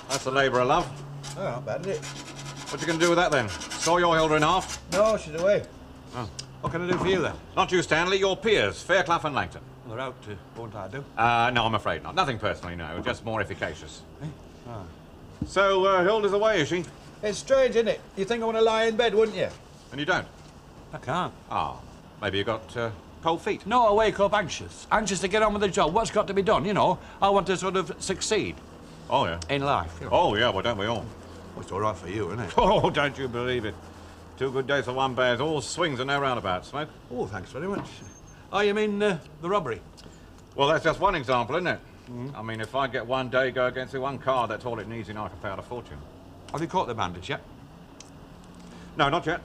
That's the labour of love. Oh, not bad, is it? What you going to do with that, then? Saw your Hilda in half? No, she's away. Oh. What can I do for you, then? Not you, Stanley. Your peers, Fairclough and Langton. Well, they're out, won't I do? No, I'm afraid not. Nothing personally, no. Just more efficacious. Eh? Ah. So, Hilda's away, is she? It's strange, isn't it? You'd think I want to lie in bed, wouldn't you? And you don't? I can't. Ah, maybe you got cold feet. No, I wake up anxious. Anxious to get on with the job. What's got to be done, you know? I want to sort of succeed. Oh, yeah? In life, you know. Oh, yeah, well, don't we all? Well, it's all right for you, isn't it? Oh, don't you believe it. 2 good days for one bears, all swings and no roundabouts, Smoke. Oh, thanks very much. Oh, you mean the robbery? Well, that's just one example, isn't it? I mean, if I get one day go against the one car, that's all it needs, and I can pay out a fortune. Have you caught the bandits yet? No, not yet.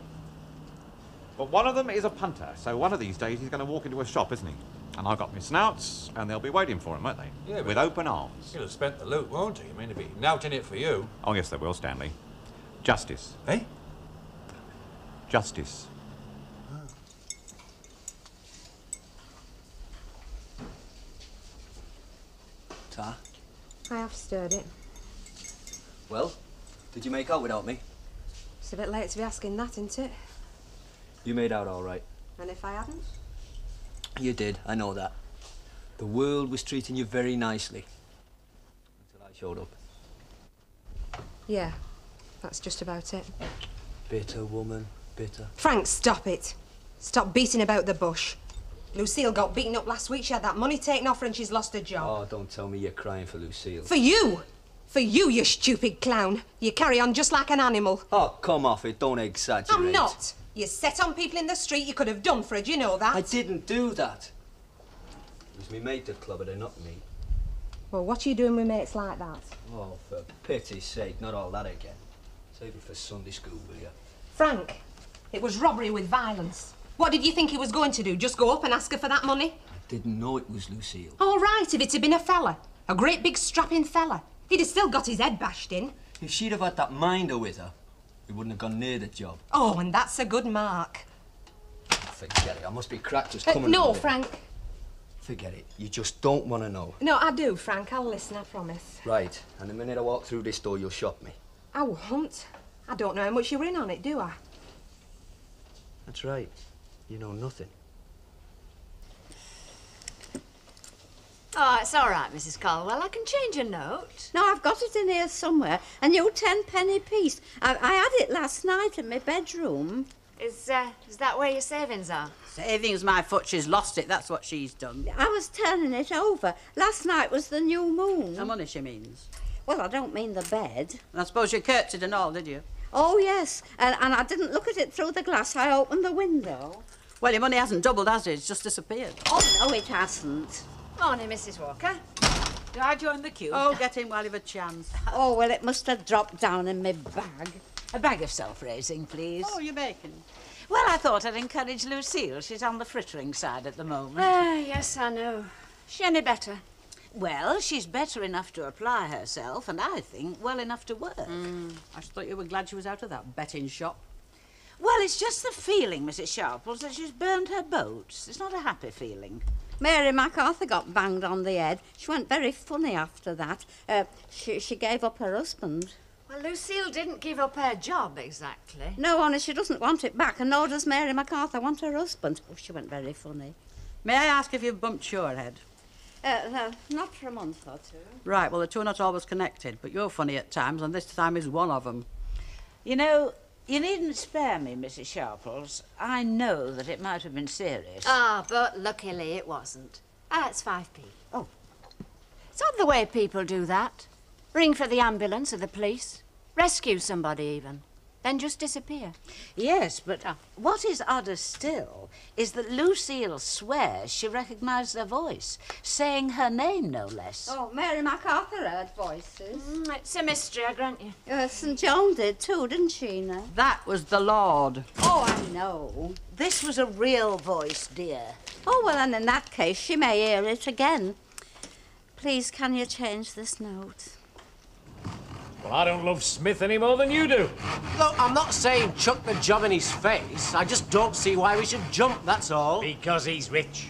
But one of them is a punter, so one of these days he's going to walk into a shop, isn't he? And I've got my snouts, and they'll be waiting for him, won't they? Yeah, but with open arms. He'll have spent the loot, won't he? I mean, he'll be nouting it for you. Oh, yes, they will, Stanley. Justice. Eh? Justice. Ta? I have stirred it. Well, did you make out without me? It's a bit late to be asking that, isn't it? You made out all right. And if I hadn't? You did, I know that. The world was treating you very nicely. Until I showed up. Yeah, that's just about it. Bitter woman, bitter. Frank, stop it. Stop beating about the bush. Lucille got beaten up last week. She had that money taken off her and she's lost her job. Oh, don't tell me you're crying for Lucille. For you! For you, you stupid clown. You carry on just like an animal. Oh, come off it, don't exaggerate. I'm not. You set on people in the street you could have done for her, do you know that? I didn't do that. It was me mate that clubbed her, not me. Well, what are you doing with mates like that? Oh, for pity's sake, not all that again. Save it for Sunday school, will you? Frank, it was robbery with violence. What did you think he was going to do? Just go up and ask her for that money? I didn't know it was Lucille. All right, if it had been a fella. A great big strapping fella. He'd have still got his head bashed in. If she'd have had that minder with her, we wouldn't have gone near the job. Oh, and that's a good mark. Forget it, I must be cracked just coming. No, Frank. Forget it, you just don't want to know. No, I do, Frank. I'll listen, I promise. Right, and the minute I walk through this door, you'll shop me. I won't. I don't know how much you're in on it, do I? That's right. You know nothing. Oh, it's all right, Mrs. Caldwell. I can change a note. No, I've got it in here somewhere. A new 10-penny piece. I had it last night in my bedroom. Is that where your savings are? Savings, my foot. She's lost it. That's what she's done. I was turning it over. Last night was the new moon. The money, she means. Well, I don't mean the bed. And I suppose you curtsied and all, did you? Oh, yes. And I didn't look at it through the glass. I opened the window. Well, your money hasn't doubled, has it? It's just disappeared. Oh, no, it hasn't. Morning, Mrs. Walker. Do I join the queue? Oh, get in while you've a chance. Oh, well, it must have dropped down in my bag. A bag of self-raising, please. Oh, you're making. Well, I thought I'd encourage Lucille. She's on the frittering side at the moment. Ah, yes, I know. Is she any better? Well, she's better enough to apply herself, and I think well enough to work. I just thought you were glad she was out of that betting shop. Well, it's just the feeling, Mrs. Sharples, that she's burned her boats. It's not a happy feeling. Mary MacArthur got banged on the head. She went very funny after that. She gave up her husband. Well, Lucille didn't give up her job, exactly. No, only she doesn't want it back, and nor does Mary MacArthur want her husband. Oh, she went very funny. May I ask if you've bumped your head? No, not for a month or two. Right, well, the two are not always connected, but you're funny at times, and this time is one of them. You know, you needn't spare me, Mrs. Sharples. I know that it might have been serious. Ah, but luckily it wasn't. Ah, it's 5p. Oh. It's not the way people do that. Ring for the ambulance or the police. Rescue somebody, even. Then just disappear. Yes, but what is odder still is that Lucille swears she recognised their voice, saying her name, no less. Oh, Mary MacArthur heard voices. It's a mystery, I grant you. St John did too, didn't she, now? That was the Lord. Oh, I know. This was a real voice, dear. Oh, well, then in that case, she may hear it again. Please, can you change this note? Well, I don't love Smith any more than you do. Look, I'm not saying chuck the job in his face. I just don't see why we should jump, that's all. Because he's rich.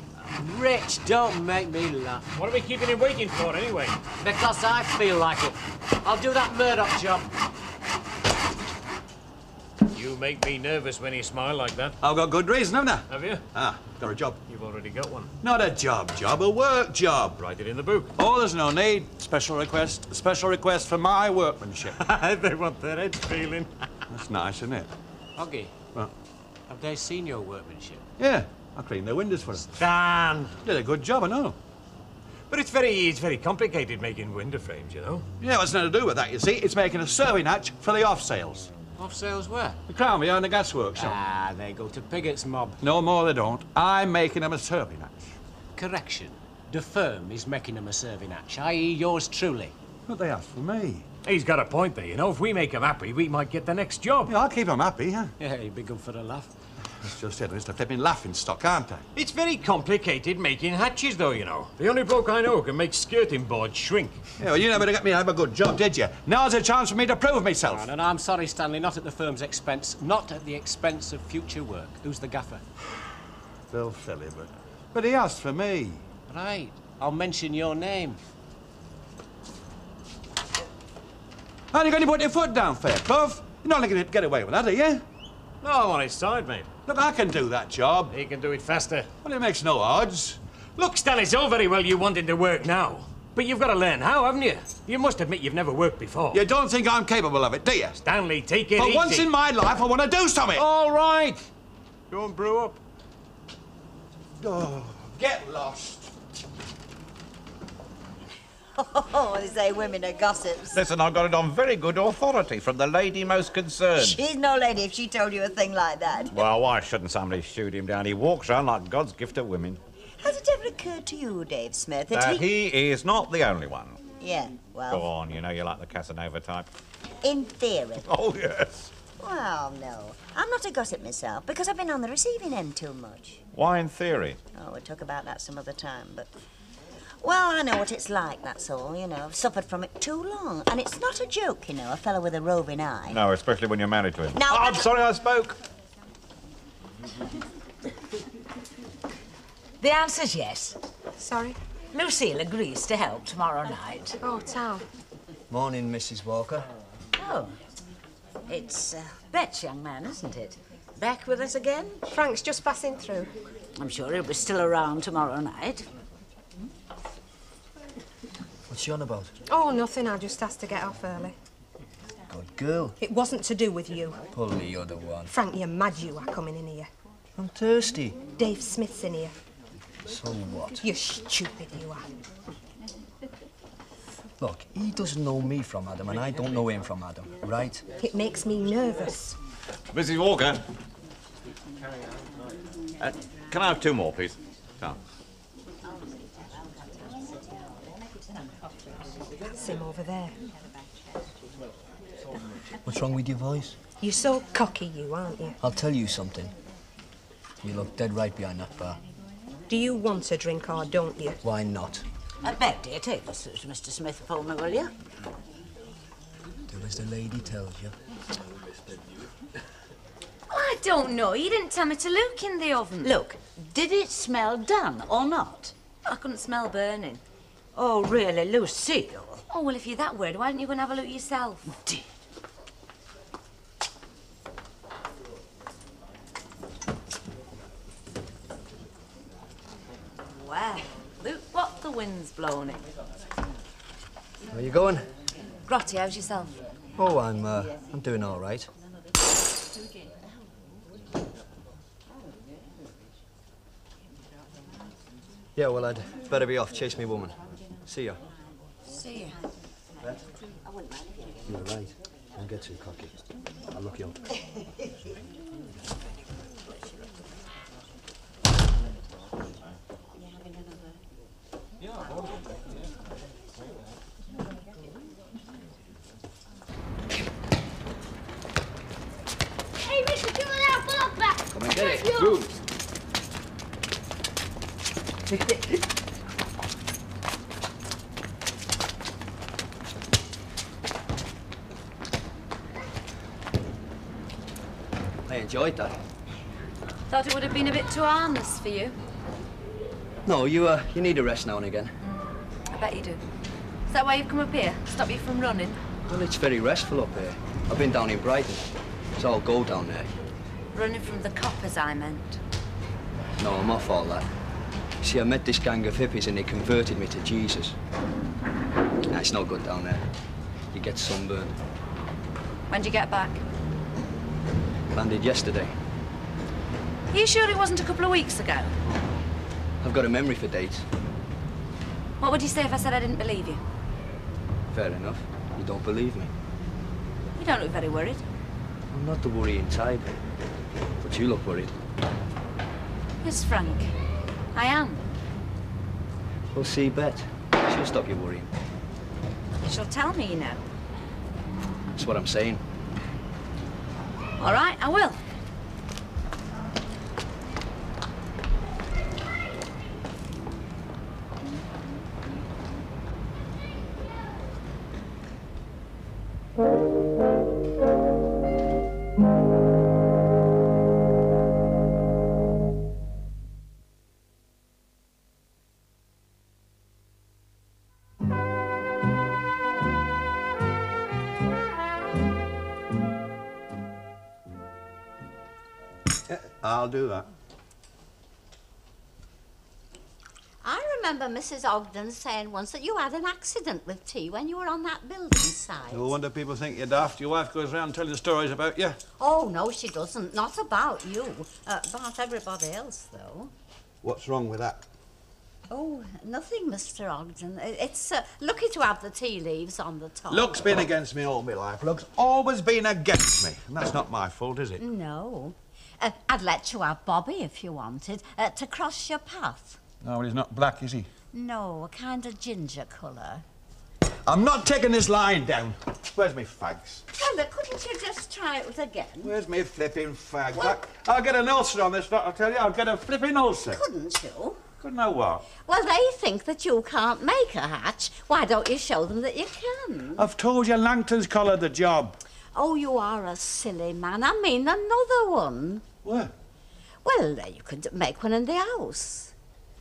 Rich, don't make me laugh. What are we keeping him waiting for, anyway? Because I feel like it. I'll do that Murdoch job. You make me nervous when you smile like that. I've got good reason, haven't I? Have you? Ah, got a job. You've already got one. Not a job, a work job. Write it in the book. Oh, there's no need. Special request for my workmanship. They want their heads feeling. That's nice, isn't it? Hoggy, Well, have they seen your workmanship? yeah, I cleaned their windows for them. Dan! Did a good job, I know. But it's very complicated making window frames, you know. Yeah, what's nothing to do with that, you see? It's making a serving hatch for the off-sales. Off sales where? The crown behind the gas workshop. Ah, they go to Piggott's mob. No more they don't. I'm making them a serving hatch. Correction. The firm is making them a serving hatch, i.e. yours truly. But they asked for me. He's got a point there, you know. If we make him happy, we might get the next job. Yeah, I'll keep them happy, huh? Yeah, you'd be good for a laugh. It's just it. It's a flipping laughing stock, aren't I? It's very complicated making hatches, though, you know. The only bloke I know who can make skirting boards shrink. Yeah, well, you never got me to have a good job, did you? Now's a chance for me to prove myself. And I'm sorry, Stanley, not at the firm's expense, not at the expense of future work. Who's the gaffer? Phil Philly, but he asked for me. Right. I'll mention your name. Aren't you going to put your foot down, fair Cove? You're not going to get away with that, are you? No, I'm on his side, mate. Look, I can do that job. He can do it faster. Well, it makes no odds. Look, Stan, it's all very well you wanting to work now. But you've got to learn how, haven't you? You must admit you've never worked before. You don't think I'm capable of it, do you? Stanley, take it For easy. once in my life, I want to do something. All right. Go and brew up. Oh, get lost. Oh, they say women are gossips. Listen, I've got it on very good authority from the lady most concerned. She's no lady if she told you a thing like that. Well, why shouldn't somebody shoot him down? He walks around like God's gift to women. Has it ever occurred to you, Dave Smith, that That he is not the only one. Yeah, well... Go on, you know you like the Casanova type. In theory. Oh, yes. Well, no. I'm not a gossip myself, because I've been on the receiving end too much. Why in theory? Oh, we'll talk about that some other time, but... Well, I know what it's like, that's all, you know. I've suffered from it too long. And it's not a joke, you know, a fellow with a roving eye. No, especially when you're married to him. Now, Oh, I'm sorry I spoke. The answer's yes. Sorry? Lucille agrees to help tomorrow night. Oh, Tal. Morning, Mrs. Walker. Oh, it's Bet's young man, isn't it? Back with us again? Frank's just passing through. I'm sure he'll be still around tomorrow night. What's she on about? Oh, nothing. I just asked to get off early. Good girl. It wasn't to do with you. Pull the other one. Frank, you're mad you are coming in here. I'm thirsty. Dave Smith's in here. So what? You're stupid, you are. Look, he doesn't know me from Adam, and I don't know him from Adam, right? It makes me nervous. Mrs. Walker. Can I have 2 more, please? Oh. That's him over there. What's wrong with your voice? You're so cocky, you, aren't you? I'll tell you something. You look dead right behind that bar. Do you want a drink or don't you? Why not? Bet, dear, take this to Mr. Smith for me, will you? Do as the lady tells you. I don't know. You didn't tell me to look in the oven. Look, did it smell done or not? I couldn't smell burning. Oh, really, Lucille? Oh, well, if you're that worried, why don't you go and have a look yourself? Dear. Wow. Look what the wind's blowing it. Where you going? Grotty, how's yourself? Oh, I'm doing all right. Yeah, well, I'd better be off. Chase me woman. See ya. See ya. You're right. Don't get too cocky. I'll look you up. Hey, Richard, give me that block back! Come and get it. Move. I enjoyed that. Thought it would have been a bit too harmless for you. No, you need a rest now and again. I bet you do. Is that why you've come up here? Stop you from running? Well, it's very restful up here. I've been down in Brighton. It's all gold down there. Running from the coppers, I meant. No, I'm off all that. See, I met this gang of hippies and they converted me to Jesus. Nah, it's no good down there. You get sunburned. When'd you get back? Landed yesterday. Are you sure it wasn't a couple of weeks ago? I've got a memory for dates. What would you say if I said I didn't believe you? Fair enough. You don't believe me. You don't look very worried. I'm not the worrying type. But you look worried. Yes, Frank. I am. Well, see, Bet. She'll stop you worrying. She'll tell me, you know. That's what I'm saying. All right, I will. I'll do that. I remember Mrs. Ogden saying once that you had an accident with tea when you were on that building site. No wonder people think you're daft. Your wife goes around telling stories about you. Oh, no, she doesn't. Not about you. About everybody else, though. What's wrong with that? Oh, nothing, Mr. Ogden. It's lucky to have the tea leaves on the top. Luck's been against me all my life. Luck's always been against me. And that's not my fault, is it? No. I'd let you have Bobby if you wanted, to cross your path. No, well, he's not black, is he? No, a kind of ginger colour. I'm not taking this line down. Where's me fags? Well, couldn't you just try it again? Where's me flipping fags? Well, I'll get an ulcer on this lot, I'll tell you. I'll get a flipping ulcer. Couldn't you? Couldn't know what? Well, they think that you can't make a hatch. Why don't you show them that you can? I've told you Langton's collared the job. Oh, you are a silly man. I mean another one. What? Well, you could make one in the house.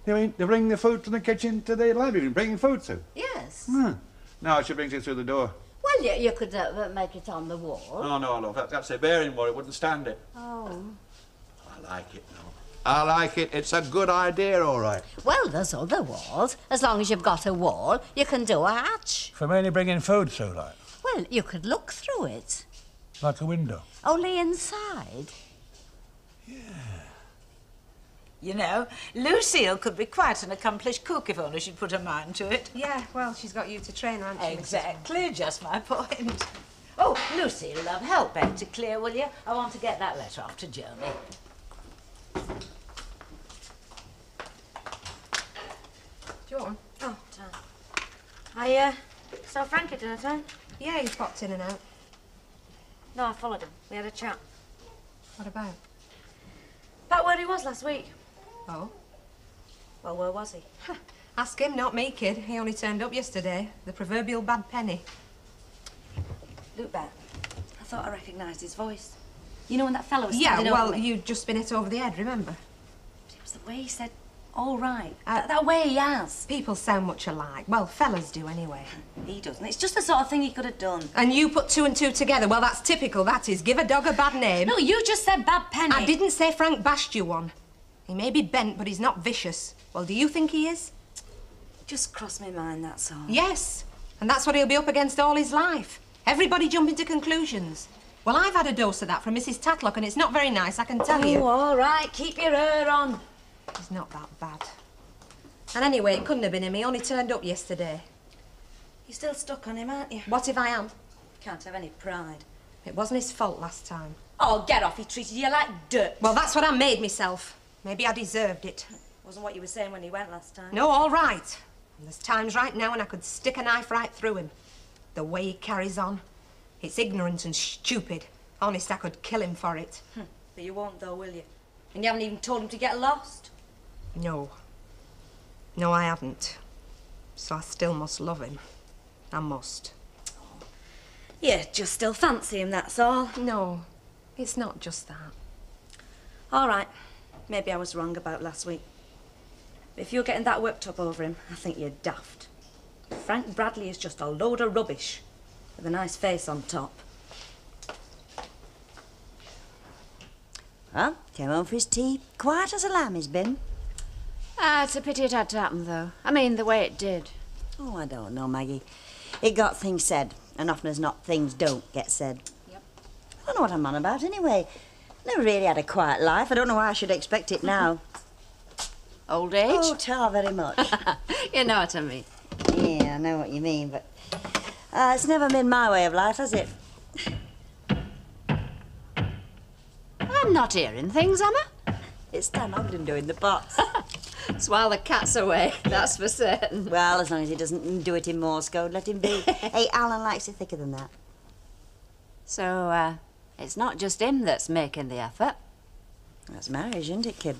You mean to bring the food from the kitchen to the library and bring food to? Yes. No, she brings it through the door. Well, you could make it on the wall. Oh, no, love, that's a bearing board. It wouldn't stand it. Oh. I like it, no. I like it. It's a good idea, all right. Well, there's other walls. As long as you've got a wall, you can do a hatch. For mainly bringing food through, like? Well, you could look through it. Like a window? Only inside. You know, Lucille could be quite an accomplished cook if only she'd put her mind to it. Yeah, well, she's got you to train her, hasn't she? Exactly, just my point. Oh, Lucille, love, help Betty clear, will you? I want to get that letter off to Jeremy. Do you want one? Oh, I saw Frank at dinner time. Yeah, he popped in and out. No, I followed him. We had a chat. What about? About where he was last week. Oh? Well, where was he? Ask him, not me, kid. He only turned up yesterday. The proverbial bad penny. Look back. I thought I recognised his voice. You know when that fellow was Yeah, standing well, over me? you'd just been it over the head, remember? It was the way he said, all right. That way he has. People sound much alike. Well, fellas do anyway. He doesn't. It's just the sort of thing he could have done. And you put two and two together. Well, that's typical, that is. Give a dog a bad name. No, you just said bad penny. I didn't say Frank bashed you one. He may be bent, but he's not vicious. Well, do you think he is? Just crossed my mind, that's all. Yes, and that's what he'll be up against all his life. Everybody jumping to conclusions. Well, I've had a dose of that from Mrs. Tatlock, and it's not very nice, I can tell you. Oh, all right. Keep your hair on. He's not that bad. And anyway, it couldn't have been him. He only turned up yesterday. You're still stuck on him, aren't you? What if I am? Can't have any pride. It wasn't his fault last time. Oh, get off. He treated you like dirt. Well, that's what I made myself. Maybe I deserved it. Wasn't what you were saying when he went last time. No, all right. And there's times right now when I could stick a knife right through him. The way he carries on. It's ignorant and stupid. Honest, I could kill him for it. But you won't, though, will you? And you haven't even told him to get lost? No. No, I haven't. So I still must love him. I must. Yeah, just still fancy him, that's all. No, it's not just that. All right. Maybe I was wrong about last week. If you're getting that worked up over him, I think you're daft. Frank Bradley is just a load of rubbish with a nice face on top. Well, came home for his tea, quiet as a lamb he's been. Ah, it's a pity it had to happen, though. I mean, the way it did. Oh, I don't know, Maggie. It got things said, and often as not, things don't get said. Yep. I don't know what I'm on about, anyway. Never really had a quiet life. I don't know why I should expect it now. Old age? Oh, tar very much. You know what I mean. Yeah, I know what you mean, but it's never been my way of life, has it? I'm not hearing things, am I? It's Dan Ogden doing the pots. It's while the cat's away, that's for certain. Well, as long as he doesn't do it in Morse code, let him be. Hey, Alan likes it thicker than that. So, it's not just him that's making the effort. That's marriage, isn't it, kid?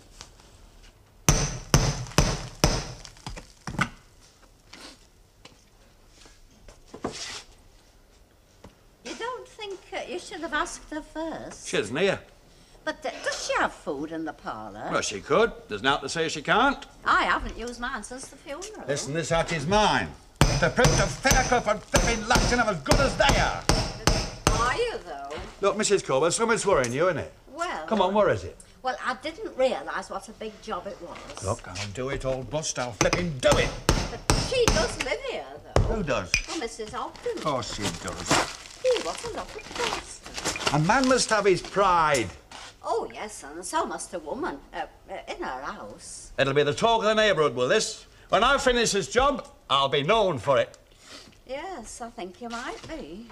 You don't think you should have asked her first? She isn't here. But does she have food in the parlour? Well, she could. There's nothing to say she can't. I haven't used mine since the funeral. Listen, this hat is mine. The print of Fairclough and flipping Latin are as good as they are. Are you, though? Look, Mrs. Colbert, something's worrying you, innit? Well... Come on, what is it? Well, I didn't realise what a big job it was. Look, I'll do it, old bust. I'll flipping do it. But she does live here, though. Who does? Well, Mrs. Ogden. Of course she does. Oh, what a lot of trust. A man must have his pride. Oh, yes, and so must a woman. In her house. It'll be the talk of the neighbourhood, will this? When I finish this job, I'll be known for it. Yes, I think you might be.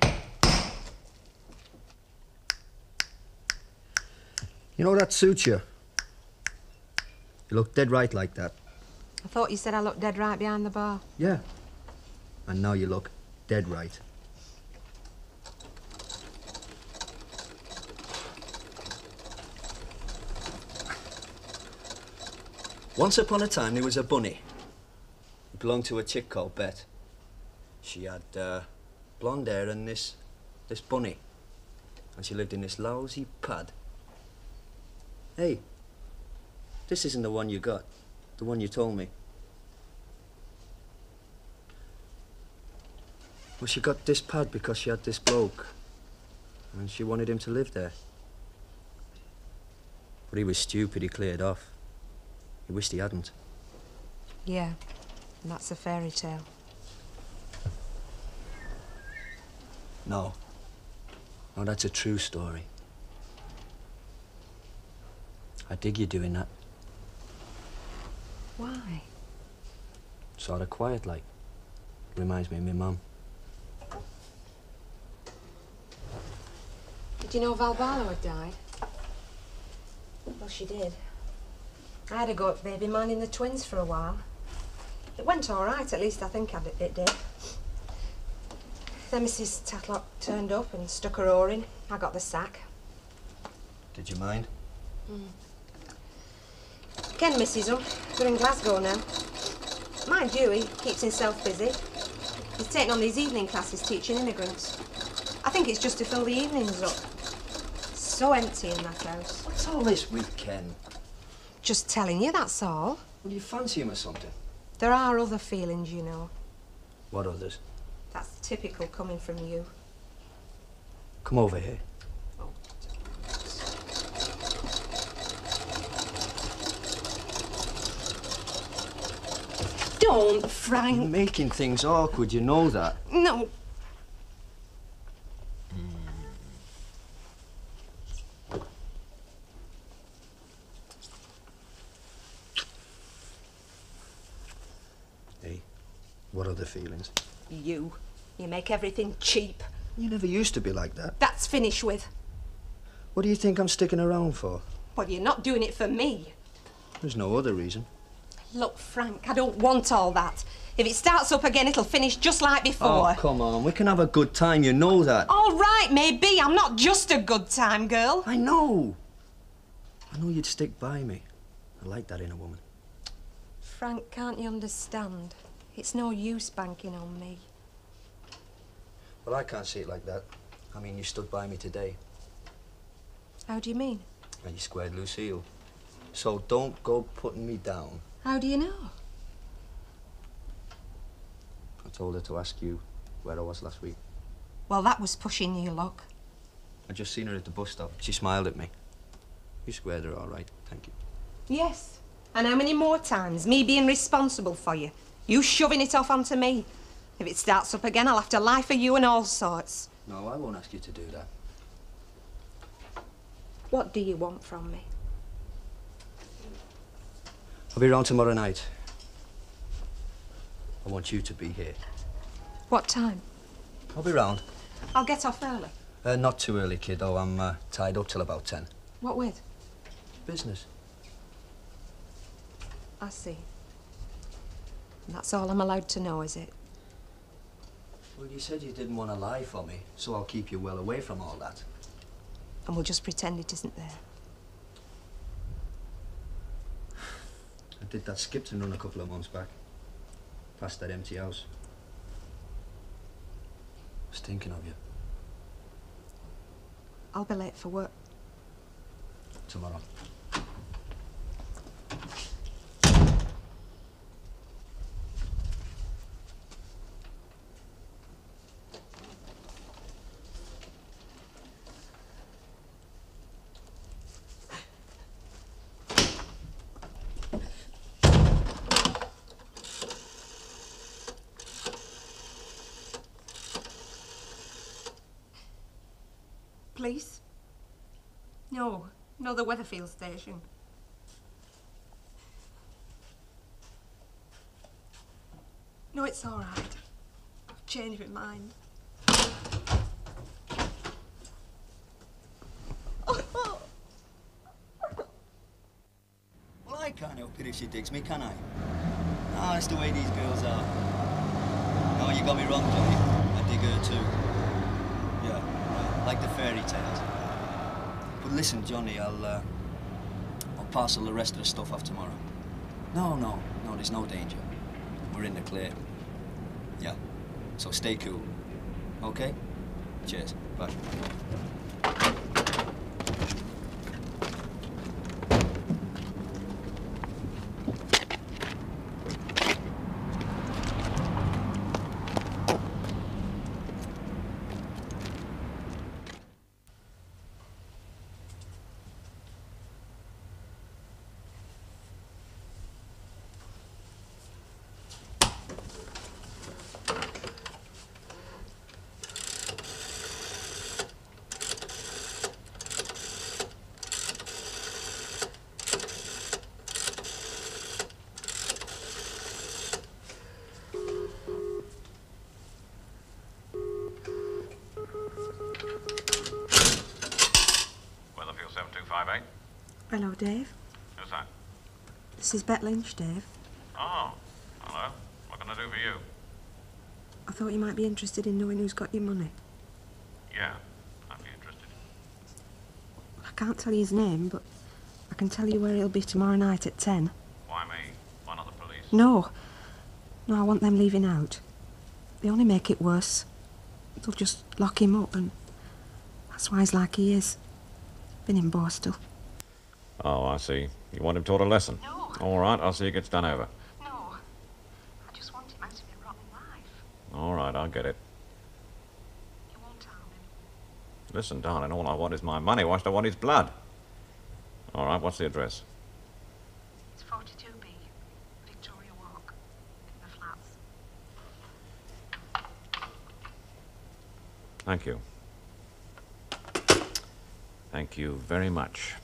You know, that suits you. You look dead right like that. I thought you said I looked dead right behind the bar. Yeah. And now you look dead right. Once upon a time, there was a bunny. It belonged to a chick called Bet. She had blonde hair and this bunny. And she lived in this lousy pad. Hey, this isn't the one you got. The one you told me. Well, she got this pad because she had this bloke. And she wanted him to live there. But he was stupid, he cleared off. He wished he hadn't. Yeah, and that's a fairy tale. No. No, that's a true story. I dig you doing that. Why? Sort of quiet, like. Reminds me of my mum. Did you know Val Barlow had died? Well, she did. I had a go at baby minding the twins for a while. It went all right, at least I think it did. Then Mrs. Tatlock turned up and stuck her oar in. I got the sack. Did you mind? Ken misses them. They're in Glasgow now. Mind you, he keeps himself busy. He's taking on these evening classes teaching immigrants. I think it's just to fill the evenings up. So empty in that house. What's all this with Ken? Just telling you, that's all. Well, you fancy him or something? There are other feelings, you know. What others? That's typical coming from you. Come over here. Don't, Frank. You're making things awkward, you know that. No. Hey, what other feelings? You make everything cheap. You never used to be like that. That's finished with. What do you think I'm sticking around for? Well, you're not doing it for me. There's no other reason. Look, Frank, I don't want all that. If it starts up again, it'll finish just like before. Oh, come on. We can have a good time, you know that. All right, maybe. I'm not just a good time girl. I know. I know you'd stick by me. I like that in a woman. Frank, can't you understand? It's no use banking on me. Well, I can't see it like that. I mean, you stood by me today. How do you mean? And you squared Lucille. So don't go putting me down How do you know? I told her to ask you where I was last week. Well, that was pushing your luck. I just seen her at the bus stop. She smiled at me. You squared her all right, thank you. Yes. And how many more times? Me being responsible for you. You shoving it off onto me. If it starts up again, I'll have to lie for you and all sorts. No, I won't ask you to do that. What do you want from me? I'll be round tomorrow night. I want you to be here. What time? I'll be round. I'll get off early. Not too early, kiddo. I'm tied up till about 10. What with? Business. I see. And that's all I'm allowed to know, is it? Well, you said you didn't want to lie for me, so I'll keep you well away from all that. And we'll just pretend it isn't there. I did that Skipton run a couple of months back. Past that empty house. I was thinking of you. I'll be late for work. Tomorrow. Police? No, the Weatherfield station. No, it's all right. I've changed my mind. Well, I can't help it if she digs me, can I? Ah, that's the way these girls are. No, you got me wrong, Johnny. I dig her too. Yeah, right. Like the fairy tales. But listen, Johnny, I'll parcel the rest of the stuff off tomorrow. No, there's no danger. We're in the clear. Yeah, so stay cool. Okay? Cheers. Bye. Hello, Dave. Who's that? This is Bet Lynch, Dave. Oh, hello. What can I do for you? I thought you might be interested in knowing who's got your money. Yeah, I'd be interested. I can't tell you his name, but I can tell you where he'll be tomorrow night at 10. Why me? Why not the police? No, I want them leaving out. They only make it worse. They'll just lock him up, and that's why he's like he is. Been in Borstal. Oh, I see. You want him taught a lesson? No. All right, I'll see it gets done over. No, I just want him out of a rotten life. All right, I'll get it. You won't harm him. Listen, darling, all I want is my money. Why should I want his blood? All right, what's the address? It's 42B, Victoria Walk, in the flats. Thank you. Thank you very much.